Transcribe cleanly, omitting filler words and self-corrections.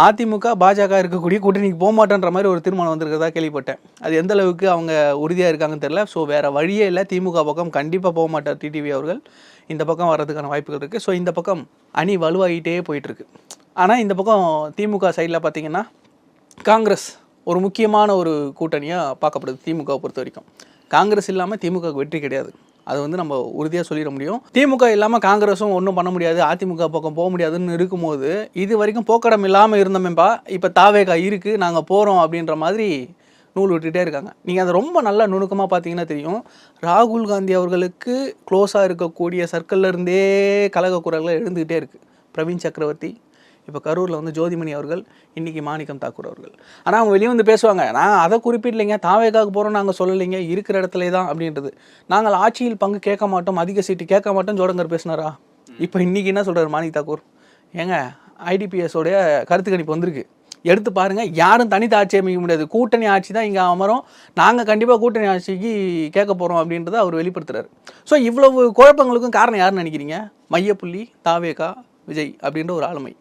அதிமுக பாஜக இருக்கக்கூடிய கூட்டணிக்கு போக மாட்டேன்ற மாதிரி ஒரு தீர்மானம் வந்திருக்கிறதா கேள்விப்பட்டேன். அது எந்த அளவுக்கு அவங்க உறுதியாக இருக்காங்கன்னு தெரியல. ஸோ வேறு வழியே இல்லை, திமுக பக்கம் கண்டிப்பாக போக மாட்டார் டிடிவி அவர்கள். இந்த பக்கம் வர்றதுக்கான வாய்ப்புகள் இருக்குது. ஸோ இந்த பக்கம் அணி வலுவாகிட்டே போயிட்டுருக்கு. ஆனால் இந்த பக்கம் திமுக சைடில் பார்த்திங்கன்னா காங்கிரஸ் ஒரு முக்கியமான ஒரு கூட்டணியாக பார்க்கப்படுது. திமுகவை பொறுத்த வரைக்கும் காங்கிரஸ் இல்லாமல் திமுக வெற்றி கிடையாது. அது வந்து நம்ம உறுதியாக சொல்லிட முடியும். திமுக இல்லாமல் காங்கிரஸும் ஒன்றும் பண்ண முடியாது, அதிமுக பக்கம் போக முடியாதுன்னு இருக்கும்போது இது வரைக்கும் போக்கடம் இல்லாமல் இருந்தோமேப்பா, இப்போ தாவேகா இருக்குது நாங்கள் போகிறோம் அப்படின்ற மாதிரி நூல் விட்டுகிட்டே இருக்காங்க. நீங்கள் அதை ரொம்ப நல்லா நுணுக்கமாக பார்த்தீங்கன்னா தெரியும். ராகுல் காந்தி அவர்களுக்கு க்ளோஸாக இருக்கக்கூடிய சர்க்கிள்லேருந்தே கலக குரல்கள் எழுந்துக்கிட்டே இருக்குது. பிரவீன் சக்கரவர்த்தி, இப்போ கரூரில் வந்து ஜோதிமணி அவர்கள், இன்றைக்கி மாணிக்கம் தாக்கூர் அவர்கள். ஆனால் அவங்க வெளியே வந்து பேசுவாங்க, நான் அதை குறிப்பிடலைங்க, தாவேகாவுக்கு போகிறோம் நாங்கள் சொல்லலைங்க, இருக்கிற இடத்துல தான் அப்படின்றது. நாங்கள் ஆட்சியில் பங்கு கேட்க மாட்டோம், அதிக சீட்டு கேட்க மாட்டோம் ஜோடங்கர் பேசினாரா? இப்போ இன்றைக்கி என்ன சொல்கிறார் மாணிக் தாக்கூர்? ஏங்க ஐடிபிஎஸோடைய கருத்து கணிப்பு வந்திருக்கு, எடுத்து பாருங்கள், யாரும் தனித்து ஆட்சி அமைக்க முடியாது, கூட்டணி ஆட்சி தான் இங்கே அமரும், நாங்கள் கண்டிப்பாக கூட்டணி ஆட்சிக்கு கேட்க போகிறோம் அப்படின்றத அவர் வெளிப்படுத்துகிறார். ஸோ இவ்வளவு குழப்பங்களுக்கும் காரணம் யாருன்னு நினைக்கிறீங்க? மையப்புள்ளி தாவேகா விஜய் அப்படின்ற ஒரு ஆளுமை.